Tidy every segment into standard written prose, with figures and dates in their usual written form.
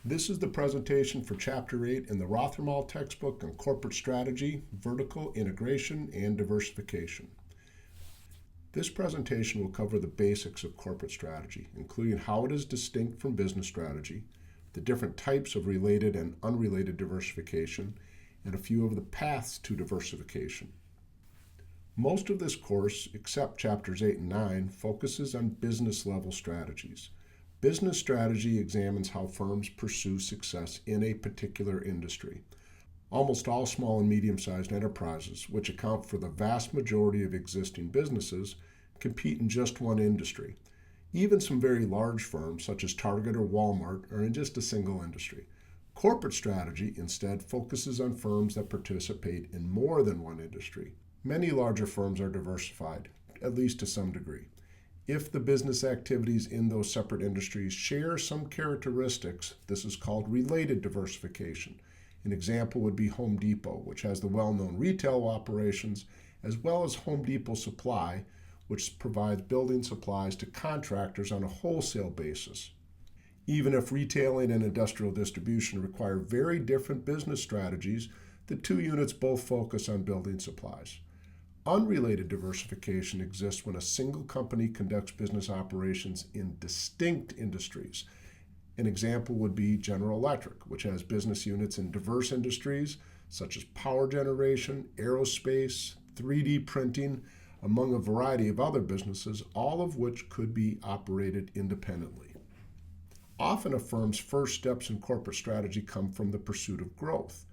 This is the presentation for Chapter 8 in the Rothermel textbook on corporate strategy, vertical integration, and diversification. This presentation will cover the basics of corporate strategy, including how it is distinct from business strategy, the different types of related and unrelated diversification, and a few of the paths to diversification. Most of this course, except Chapters 8 and 9, focuses on business-level strategies. Business strategy examines how firms pursue success in a particular industry. Almost all small and medium-sized enterprises, which account for the vast majority of existing businesses, compete in just one industry. Even some very large firms, such as Target or Walmart, are in just a single industry. Corporate strategy, instead, focuses on firms that participate in more than one industry. Many larger firms are diversified, at least to some degree. If the business activities in those separate industries share some characteristics, this is called related diversification. An example would be Home Depot, which has the well-known retail operations, as well as Home Depot Supply, which provides building supplies to contractors on a wholesale basis. Even if retailing and industrial distribution require very different business strategies, the two units both focus on building supplies. Unrelated diversification exists when a single company conducts business operations in distinct industries. An example would be General Electric, which has business units in diverse industries such as power generation, aerospace, 3D printing, among a variety of other businesses, all of which could be operated independently. Often a firm's first steps in corporate strategy come from the pursuit of growth.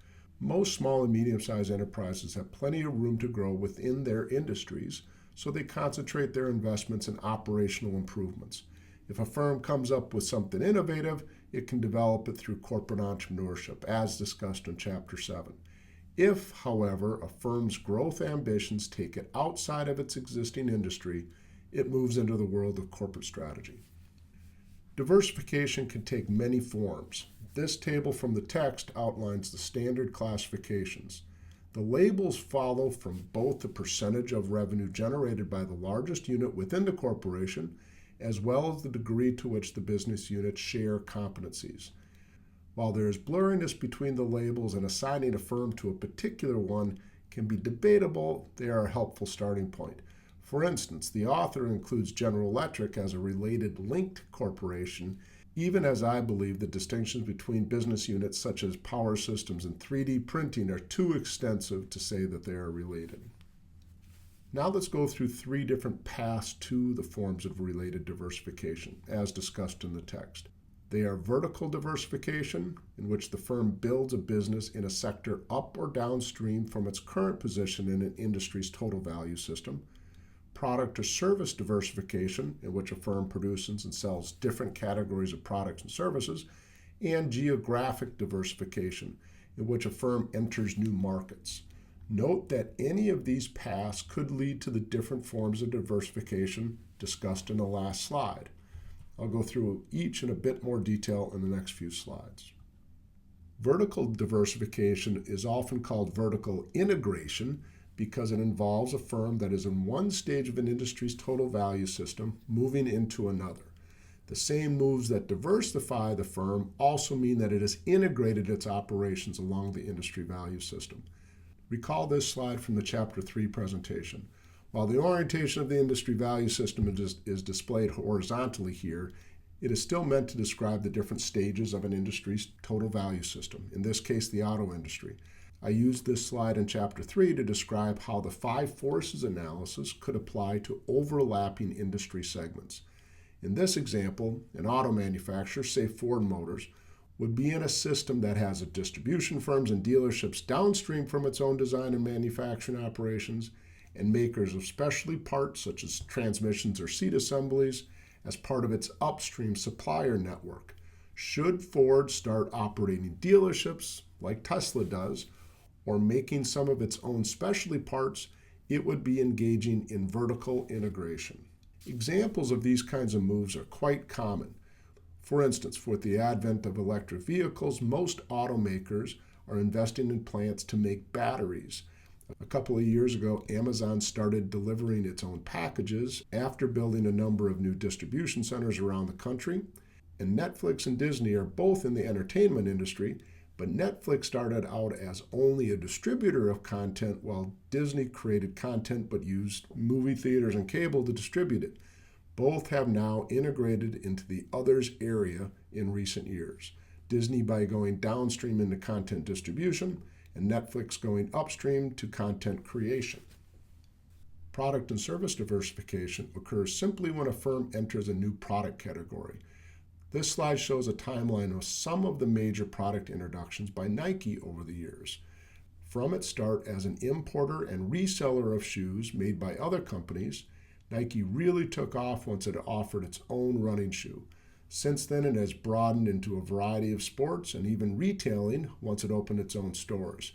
Most small and medium-sized enterprises have plenty of room to grow within their industries, so they concentrate their investments in operational improvements. If a firm comes up with something innovative, it can develop it through corporate entrepreneurship, as discussed in Chapter 7. If, however, a firm's growth ambitions take it outside of its existing industry, it moves into the world of corporate strategy. Diversification can take many forms. This table from the text outlines the standard classifications. The labels follow from both the percentage of revenue generated by the largest unit within the corporation, as well as the degree to which the business units share competencies. While there is blurriness between the labels and assigning a firm to a particular one can be debatable, they are a helpful starting point. For instance, the author includes General Electric as a related linked corporation, even as I believe the distinctions between business units such as power systems and 3D printing are too extensive to say that they are related. Now let's go through three different paths to the forms of related diversification, as discussed in the text. They are vertical diversification, in which the firm builds a business in a sector up or downstream from its current position in an industry's total value system. Product or service diversification, in which a firm produces and sells different categories of products and services, and geographic diversification, in which a firm enters new markets. Note that any of these paths could lead to the different forms of diversification discussed in the last slide. I'll go through each in a bit more detail in the next few slides. Vertical diversification is often called vertical integration because it involves a firm that is in one stage of an industry's total value system moving into another. The same moves that diversify the firm also mean that it has integrated its operations along the industry value system. Recall this slide from the Chapter 3 presentation. While the orientation of the industry value system is displayed horizontally here, it is still meant to describe the different stages of an industry's total value system, in this case the auto industry. I used this slide in Chapter 3 to describe how the 5 forces analysis could apply to overlapping industry segments. In this example, an auto manufacturer, say Ford Motors, would be in a system that has distribution firms and dealerships downstream from its own design and manufacturing operations, and makers of specialty parts such as transmissions or seat assemblies as part of its upstream supplier network. Should Ford start operating dealerships, like Tesla does, or making some of its own specialty parts, it would be engaging in vertical integration. Examples of these kinds of moves are quite common. For instance, with the advent of electric vehicles, most automakers are investing in plants to make batteries. A couple of years ago, Amazon started delivering its own packages after building a number of new distribution centers around the country. And Netflix and Disney are both in the entertainment industry, but Netflix started out as only a distributor of content while Disney created content but used movie theaters and cable to distribute it. Both have now integrated into the others area in recent years. Disney by going downstream into content distribution, and Netflix going upstream to content creation. Product and service diversification occurs simply when a firm enters a new product category. This slide shows a timeline of some of the major product introductions by Nike over the years. From its start as an importer and reseller of shoes made by other companies, Nike really took off once it offered its own running shoe. Since then, it has broadened into a variety of sports and even retailing once it opened its own stores.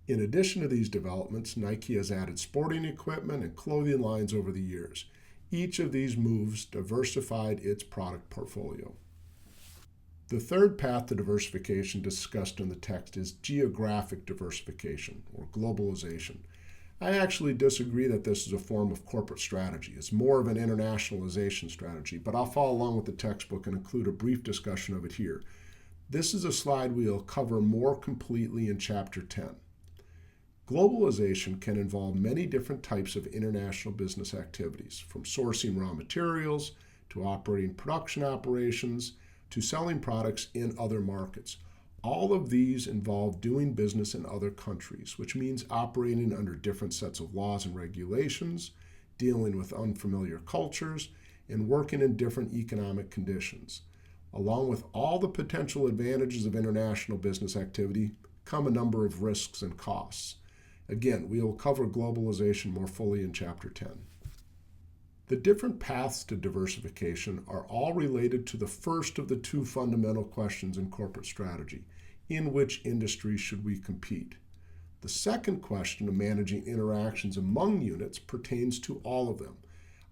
In addition to these developments, Nike has added sporting equipment and clothing lines over the years. Each of these moves diversified its product portfolio. The third path to diversification discussed in the text is geographic diversification, or globalization. I actually disagree that this is a form of corporate strategy. It's more of an internationalization strategy, but I'll follow along with the textbook and include a brief discussion of it here. This is a slide we'll cover more completely in Chapter 10. Globalization can involve many different types of international business activities, from sourcing raw materials, to operating production operations, to selling products in other markets. All of these involve doing business in other countries, which means operating under different sets of laws and regulations, dealing with unfamiliar cultures, and working in different economic conditions. Along with all the potential advantages of international business activity come a number of risks and costs. Again, we will cover globalization more fully in Chapter 10. The different paths to diversification are all related to the first of the two fundamental questions in corporate strategy: in which industry should we compete? The second question of managing interactions among units pertains to all of them.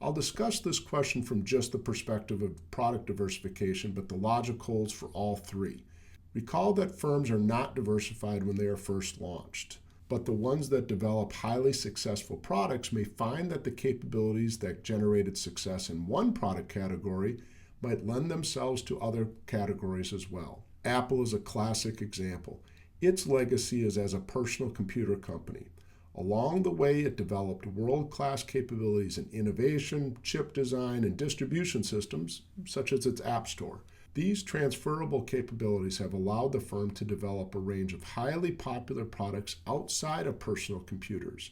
I'll discuss this question from just the perspective of product diversification, but the logic holds for all three. Recall that firms are not diversified when they are first launched, but the ones that develop highly successful products may find that the capabilities that generated success in one product category might lend themselves to other categories as well. Apple is a classic example. Its legacy is as a personal computer company. Along the way, it developed world-class capabilities in innovation, chip design, and distribution systems, such as its App Store. These transferable capabilities have allowed the firm to develop a range of highly popular products outside of personal computers.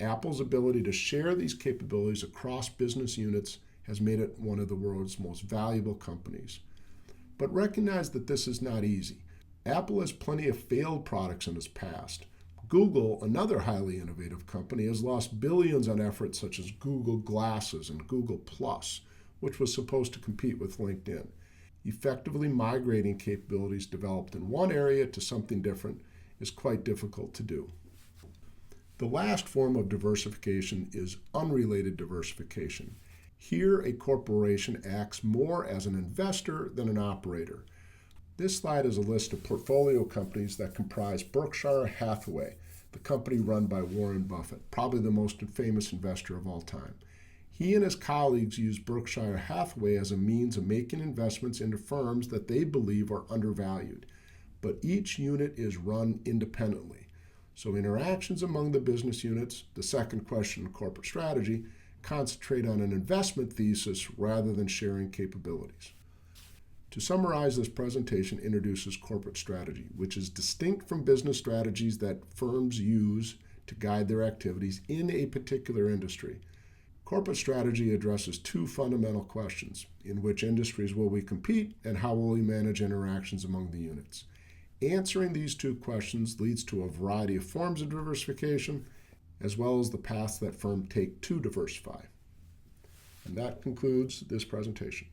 Apple's ability to share these capabilities across business units has made it one of the world's most valuable companies. But recognize that this is not easy. Apple has plenty of failed products in its past. Google, another highly innovative company, has lost billions on efforts such as Google Glasses and Google+, which was supposed to compete with LinkedIn. Effectively migrating capabilities developed in one area to something different is quite difficult to do. The last form of diversification is unrelated diversification. Here, a corporation acts more as an investor than an operator. This slide is a list of portfolio companies that comprise Berkshire Hathaway, the company run by Warren Buffett, probably the most famous investor of all time. He and his colleagues use Berkshire Hathaway as a means of making investments into firms that they believe are undervalued, but each unit is run independently. So interactions among the business units, the second question in corporate strategy, concentrate on an investment thesis rather than sharing capabilities. To summarize, this presentation introduces corporate strategy, which is distinct from business strategies that firms use to guide their activities in a particular industry. Corporate strategy addresses two fundamental questions: in which industries will we compete, and how will we manage interactions among the units? Answering these two questions leads to a variety of forms of diversification, as well as the paths that firms take to diversify. And that concludes this presentation.